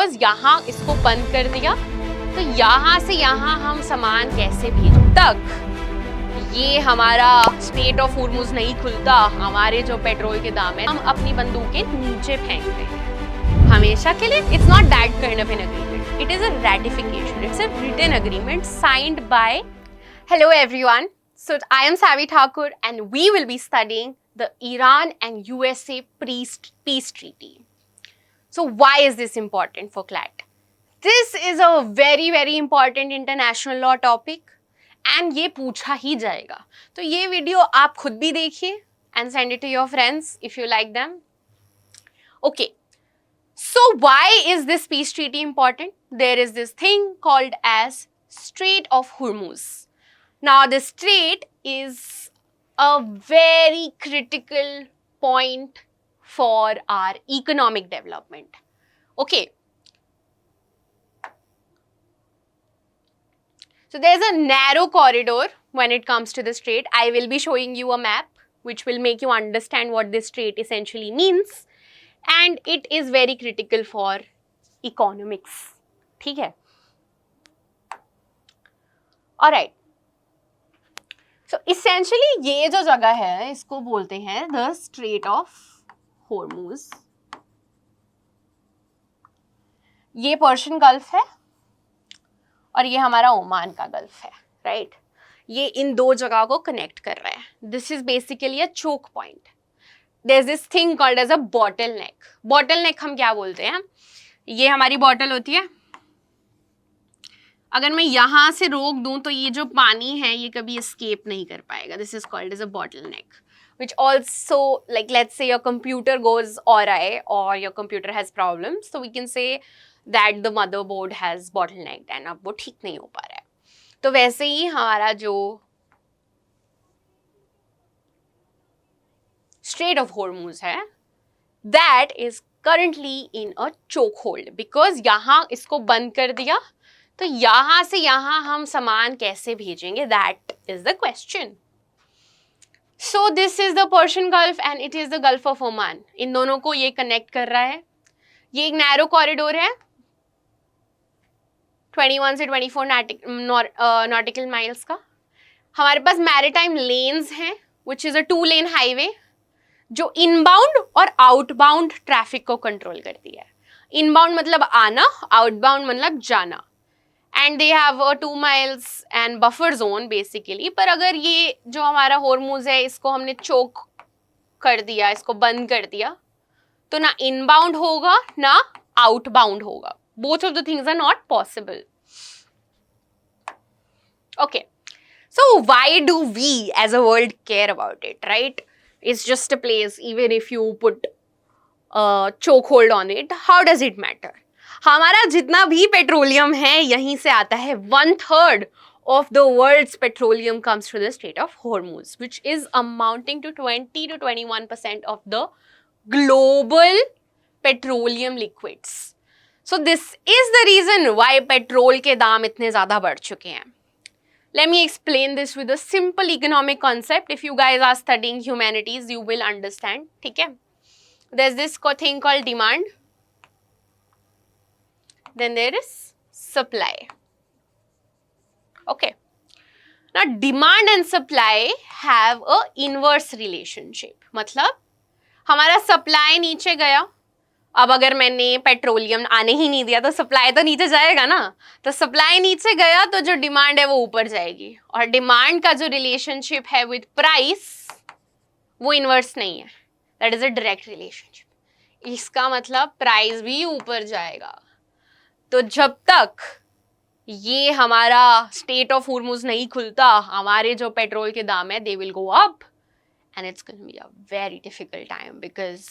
बस यहाँ इसको बंद कर दिया तो यहाँ से यहाँ हम सामान कैसे भेज तक ये हमारा स्ट्रेट ऑफ होर्मुज नहीं खुलता, हमारे जो पेट्रोल के दाम है हम अपनी बंदूकें नीचे फेंकते हैं हमेशा के लिए. It's not that kind of an agreement, it is a ratification, it's a written agreement signed by. Hello everyone, so I am Savi Thakur and we will be studying the Iran and USA peace treaty. So why is this important for CLAT? This is a very important international law topic and ये पूछा ही जाएगा. तो ये video आप खुद भी देखिए and send it to your friends if you like them. Okay, so why is this peace treaty important? There is this thing called as Strait of Hormuz. Now the strait is a very critical point for our economic development. Okay. So there's a narrow corridor when it comes to the strait. I will be showing you a map which will make you understand what this strait essentially means. And it is very critical for economics. ठीक है? Alright. So essentially ये जो जगह है इसको बोलते हैं the Strait of Hormuz. ये पर्शियन गल्फ है और ये हमारा ओमान का गल्फ है, राइट? ये इन दो जगह को कनेक्ट कर रहा है. This is basically a choke point. There is this thing called as a bottleneck. Bottleneck हम क्या बोलते हैं? ये हमारी बॉटल होती है. अगर मैं यहाँ से रोक दूं तो ये जो पानी है ये कभी एस्केप नहीं कर पाएगा. This is called as a bottleneck. Which also, like let's say your computer goes awry or your computer has problems, so we can say that the motherboard has bottlenecked and अब वो ठीक नहीं हो पा रहा है. तो वैसे ही हमारा जो Strait of Hormuz है, that is currently in a chokehold because यहाँ इसको बंद कर दिया तो यहाँ से यहाँ हम सामान कैसे भेजेंगे? That is the question. So this is the Persian Gulf and it is the Gulf of Oman. इन दोनों को ये कनेक्ट कर रहा है. ये एक नैरो कॉरिडोर है 21 से 24 नॉटिकल माइल्स का. हमारे पास मैरीटाइम लेन्स हैं which is a 2-lane highway जो इनबाउंड और आउटबाउंड ट्रैफिक को कंट्रोल करती है. इनबाउंड मतलब आना, आउटबाउंड मतलब जाना. And they have a 2 miles and buffer zone basically. पर अगर ये जो हमारा हॉर्मुज है इसको हमने चोक कर दिया, इसको बंद कर दिया, तो ना इनबाउंड होगा ना आउटबाउंड होगा. Both of the things are not possible. Okay, so why do we as a world care about it, right? It's just a place. Even if you put choke hold on it, how does it matter? हमारा जितना भी petroleum है यहीं से आता है. 1/3 of the world's petroleum comes through the Strait of Hormuz, which is amounting to 20 to 21% of the global petroleum liquids. So this is the reason why petrol के दाम इतने ज़्यादा बढ़ चुके हैं. Let me explain this with a simple economic concept. If you guys are studying humanities, you will understand. ठीक है? There's this thing called demand. Then there is supply. Okay. Now demand and supply have a inverse relationship. मतलब हमारा supply नीचे गया, अब अगर मैंने petroleum आने ही नहीं दिया तो सप्लाई तो नीचे जाएगा ना. तो सप्लाई नीचे गया तो जो डिमांड है वो ऊपर जाएगी. और डिमांड का जो रिलेशनशिप है विद प्राइस वो इनवर्स नहीं है. That is a direct relationship. इसका मतलब प्राइस भी ऊपर जाएगा. तो जब तक ये हमारा स्टेट ऑफ होर्मुज नहीं खुलता, हमारे जो पेट्रोल के दाम है they will go up and it's going to be a very difficult time because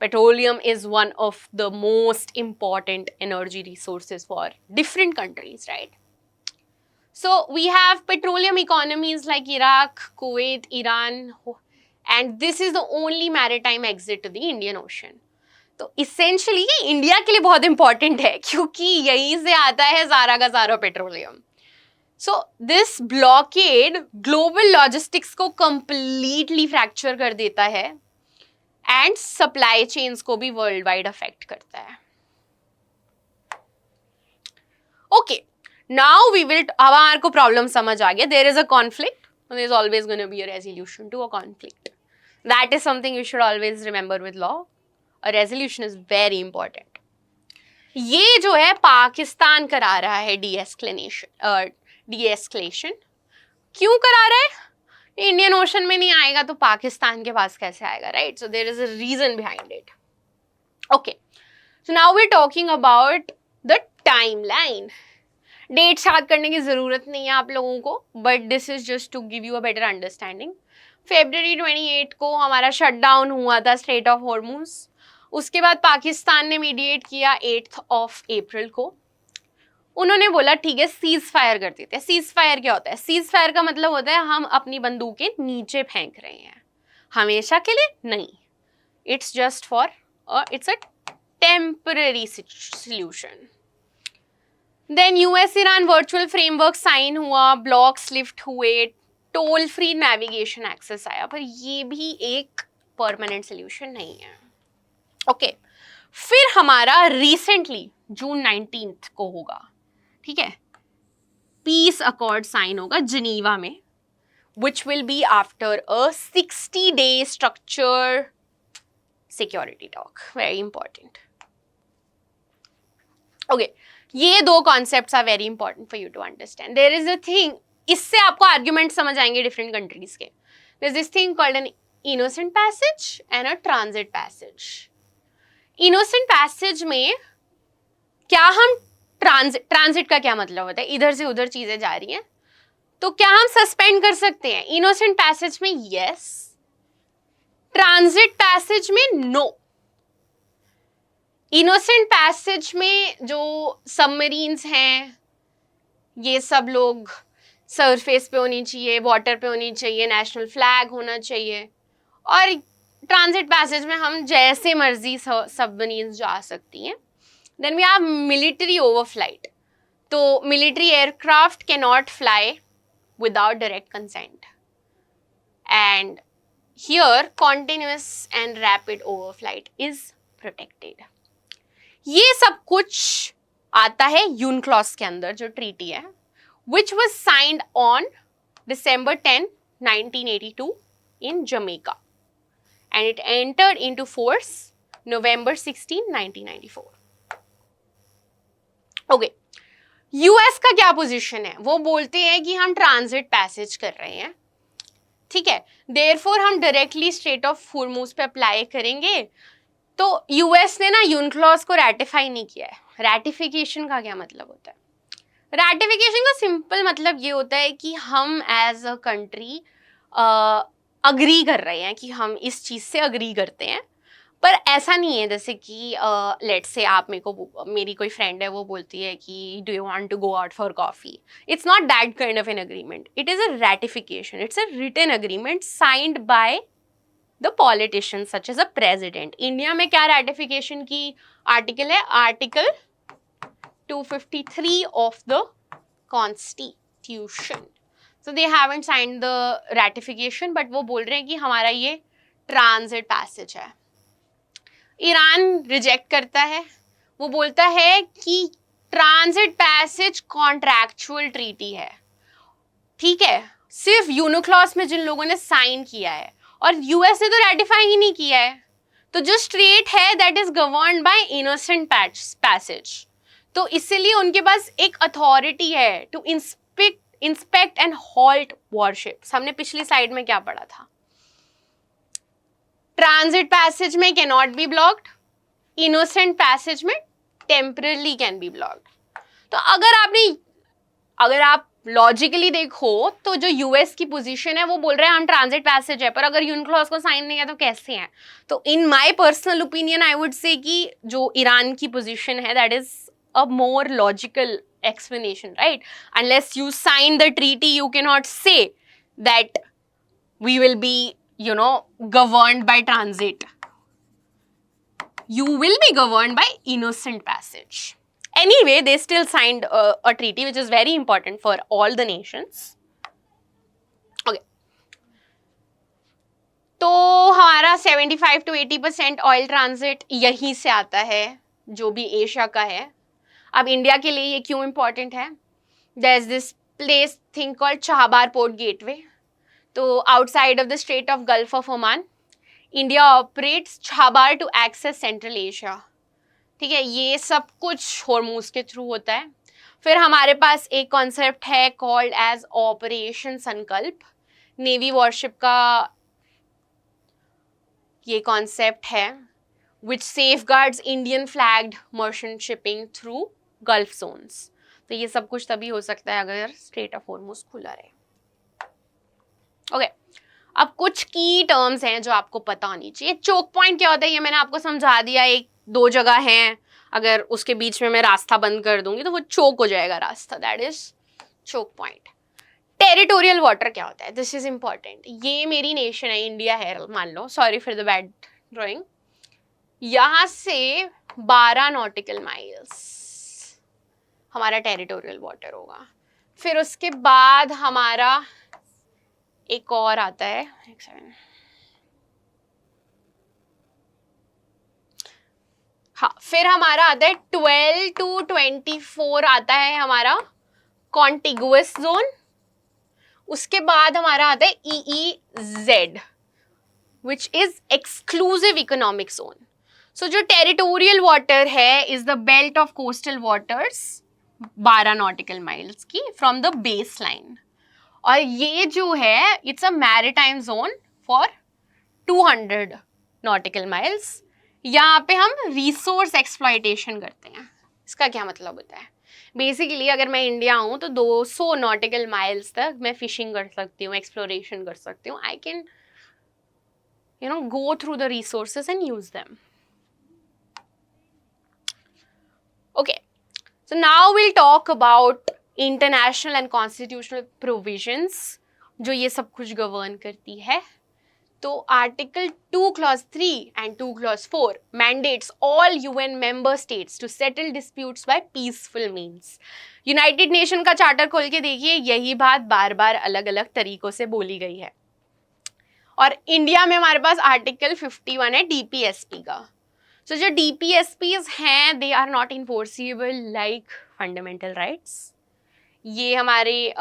petroleum is one of the most important energy resources for different countries, right? So we have petroleum economies like Iraq, Kuwait, Iran, and this is the only maritime exit to the Indian Ocean. तो essentially ये India के लिए बहुत important है क्योंकि यहीं से आता है सारा का सारा petroleum. So this blockade global logistics को कंप्लीटली फ्रैक्चर कर देता है एंड सप्लाई चेन्स को भी वर्ल्ड वाइड अफेक्ट करता है. नाउ वी विल, अब हमारे को प्रॉब्लम समझ आ गया, there is a conflict, there is always gonna be a resolution to a conflict. That is something you should always remember with law. A resolution is very important. ये जो है पाकिस्तान करा रहा है डीएस्केलेशन. क्यों करा रहा है? इंडियन ओशन में नहीं आएगा तो पाकिस्तान के पास कैसे आएगा, right? So there is a reason behind it. Okay, so now we are talking about the timeline. Date याद करने की जरूरत नहीं है आप लोगों को, but this is just to give you a better understanding. February 28 को हमारा शटडाउन हुआ था स्ट्रेट ऑफ हॉर्मुज. उसके बाद पाकिस्तान ने मीडिएट किया 8th of April को. उन्होंने बोला ठीक है सीज फायर कर देते हैं. सीज फायर क्या होता है? सीज फायर का मतलब होता है हम अपनी बंदूकें नीचे फेंक रहे हैं, हमेशा के लिए नहीं. It's just for it's a temporary solution. Then US Iran virtual framework sign हुआ, ब्लॉक्स लिफ्ट हुए, टोल फ्री नेविगेशन एक्सेस आया, पर ये भी एक परमानेंट सोल्यूशन नहीं है. ओके, फिर हमारा रिसेंटली जून 19 को होगा, ठीक है, पीस अकॉर्ड साइन होगा जिनीवा में, which will be after a 60-day structure security talk. Very important. Okay, ये दो concepts are very important for you to understand. There is a thing, इससे आपको आर्ग्यूमेंट समझ आएंगे डिफरेंट कंट्रीज के. There is this thing called an innocent passage and a transit passage. Innocent passage में क्या हम ट्रांजिट का क्या मतलब होता है? इधर से उधर चीजें जा रही हैं, तो क्या हम सस्पेंड कर सकते हैं? इनोसेंट पैसेज में यस, ट्रांजिट पैसेज में नो. इनोसेंट पैसेज में जो सबमरीन्स हैं ये सब लोग सरफेस पे होनी चाहिए, वाटर पे होनी चाहिए, नेशनल फ्लैग होना चाहिए, और ट्रांजिट पैसेज में हम जैसे मर्जी सबमरीन्स जा सकती हैं. Then we have military overflight. तो military aircraft can not fly without direct consent, and here continuous and rapid overflight is protected. ये सब कुछ आता है यूनक्लॉस के अंदर, जो ट्रीटी है, which was signed on December 10, 1982 in Jamaica, and it entered into force November 16, 1994. Okay, US का क्या पोजीशन है? वो बोलते हैं कि हम ट्रांजिट पैसेज कर रहे हैं, ठीक है, देयरफॉर हम डायरेक्टली स्ट्रेट ऑफ हॉर्मुज पे अप्लाई करेंगे. तो यूएस ने ना यूनक्लॉस को रैटिफाई नहीं किया है. रैटिफिकेशन का क्या मतलब होता है? रैटिफिकेशन का सिंपल मतलब ये होता है कि हम एज अ कंट्री अग्री कर रहे हैं कि हम इस चीज़ से अग्री करते हैं. पर ऐसा नहीं है जैसे कि लेट्स से आप मेरी कोई फ्रेंड है, वो बोलती है कि do you want to go out for coffee. It's not that kind of an agreement. It is a ratification. It's a written agreement signed by the politician such as a president. India में क्या ratification की article है? Article 253 of the Constitution. So they haven't signed the ratification, but वो बोल रहे हैं कि हमारा ये ट्रांजिट पैसेज है. ईरान रिजेक्ट करता है. वो बोलता है कि ट्रांजिट पैसेज कॉन्ट्रैक्चुअल ट्रीटी है, ठीक है, सिर्फ यूनोक्लॉस में जिन लोगों ने साइन किया है, और यूएस ने तो रेटिफाई ही नहीं किया है, तो जो स्ट्रेट है that is governed by innocent passage. तो इसीलिए उनके पास एक अथॉरिटी है to inspect and halt warships. हमने पिछली स्लाइड में क्या पढ़ा था? ट्रांजिट पैसेज में can not be blocked, innocent passage में टेम्परली कैन बी ब्लॉक्ड. तो अगर आप लॉजिकली देखो तो जो यूएस की पोजीशन है वो बोल रहे हैं हम ट्रांजिट पैसेज है, पर अगर यूनक्लॉस को साइन नहीं है तो कैसे हैं? तो in my personal opinion I would say कि जो ईरान की पोजीशन है that is a more logical explanation, right? Unless you sign the treaty, you cannot say that we will be, governed by transit. You will be governed by innocent passage. Anyway, they still signed a treaty which is very important for all the nations. Okay. तो हमारा 75 to 80% oil transit यहीं से आता है, जो भी Asia का है. अब इंडिया के लिए ये क्यों इम्पॉर्टेंट है? There's this place thing called Chahabar Port Gateway. तो outside of the Strait of Gulf of Oman, India operates Chahabar to access Central Asia. ठीक है, ये सब कुछ हॉर्मूज के थ्रू होता है. फिर हमारे पास एक कॉन्सेप्ट है कॉल्ड एज ऑपरेशन संकल्प. नेवी वॉरशिप का ये कॉन्सेप्ट है which safeguards Indian flagged merchant shipping through Gulf zones. तो ये सब कुछ तभी हो सकता है अगर स्ट्रेट ऑफ हॉर्मूज खुला रहे. ओके, अब कुछ की टर्म्स हैं जो आपको पता होनी चाहिए. चोक पॉइंट क्या होता है ये मैंने आपको समझा दिया. एक दो जगह हैं, अगर उसके बीच में मैं रास्ता बंद कर दूंगी तो वो चोक हो जाएगा रास्ता. That is choke point. Territorial water क्या होता है? This is important. ये मेरी नेशन है, इंडिया है मान लो. Sorry for the bad drawing. यहाँ से 12 नॉटिकल माइल्स हमारा टेरिटोरियल वाटर होगा. फिर उसके बाद हमारा एक और आता है, एक सेकंड, हाँ, फिर हमारा आता है 12 to 24 आता है हमारा कॉन्टिगुअस जोन. उसके बाद हमारा आता है EEZ which is exclusive economic zone. So जो टेरिटोरियल वाटर है is the belt of coastal waters 12 nautical miles की फ्रॉम द बेस लाइन. और ये जो है it's a maritime zone for 200 nautical miles. यहाँ पे हम रिसोर्स एक्सप्लॉयटेशन करते हैं. इसका क्या मतलब होता है? बेसिकली अगर मैं इंडिया हूँ तो 200 नॉटिकल माइल्स तक मैं फिशिंग कर सकती हूँ, एक्सप्लोरेशन कर सकती हूँ. I can go through the resources and use them. Okay, so now we'll talk about international and constitutional provisions जो ये सब कुछ govern करती है. तो article 2 clause 3 and 2 clause 4 mandates all UN member states to settle disputes by peaceful means. United nation का charter खोल के देखिए, यही बात बार बार अलग अलग तरीकों से बोली गई है. और इंडिया में हमारे पास आर्टिकल 51 है DPSP का. सो जो DPSPs हैं they are not enforceable like fundamental rights. ये हमारे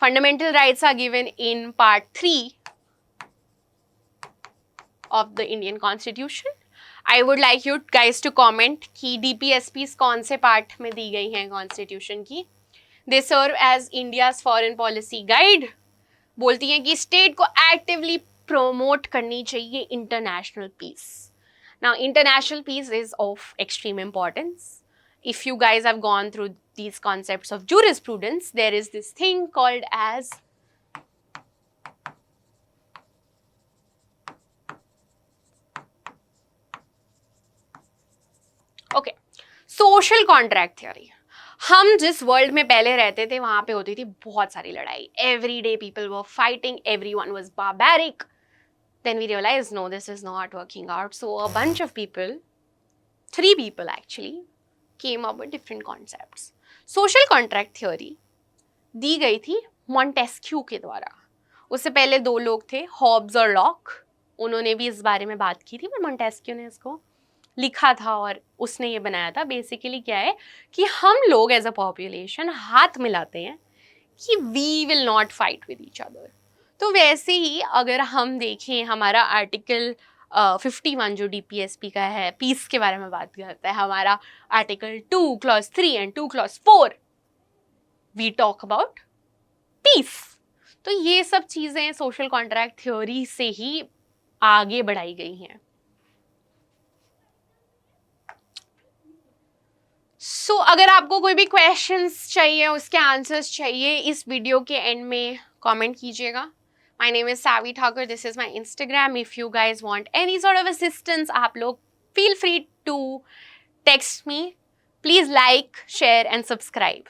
fundamental rights are given in part 3 of the Indian constitution. I would like you guys to comment कि DPSPs कौन से पार्ट में दी गई हैं कॉन्स्टिट्यूशन की. They serve as India's foreign policy guide. बोलती हैं कि स्टेट को एक्टिवली प्रमोट करनी चाहिए international peace. Now international peace is of extreme importance. If you guys have gone through these concepts of jurisprudence, there is this thing called as social contract theory. हम जिस world में पहले रहते थे वहां पे होती थी बहुत सारी लड़ाई. Every day people were fighting, everyone was barbaric. Then we realize no, this is not working out. So a bunch of people, 3 people actually, came up with different concepts. Social contract theory दी गई थी Montesquieu के द्वारा. उससे पहले 2 लोग थे, Hobbs और लॉक. उन्होंने भी इस बारे में बात की थी, पर मॉन्टेस्क्यू ने इसको लिखा था और उसने ये बनाया था. बेसिकली क्या है कि हम लोग एज अ पॉपुलेशन हाथ मिलाते हैं कि we will not fight with each other. तो वैसे ही अगर हम देखें हमारा आर्टिकल 51 जो DPSP का है, पीस के बारे में बात करता है, हमारा article 2 clause 3 and 2 clause 4 we talk about peace. तो ये सब चीज़ें सोशल कॉन्ट्रैक्ट थ्योरी से ही आगे बढ़ाई गई हैं. सो अगर आपको कोई भी क्वेश्चंस चाहिए, उसके आंसर्स चाहिए, इस वीडियो के एंड में कमेंट कीजिएगा. My name is Savi Thakur. This is my Instagram. If you guys want any sort of assistance, आप लोग feel free to text me. Please like, share and subscribe.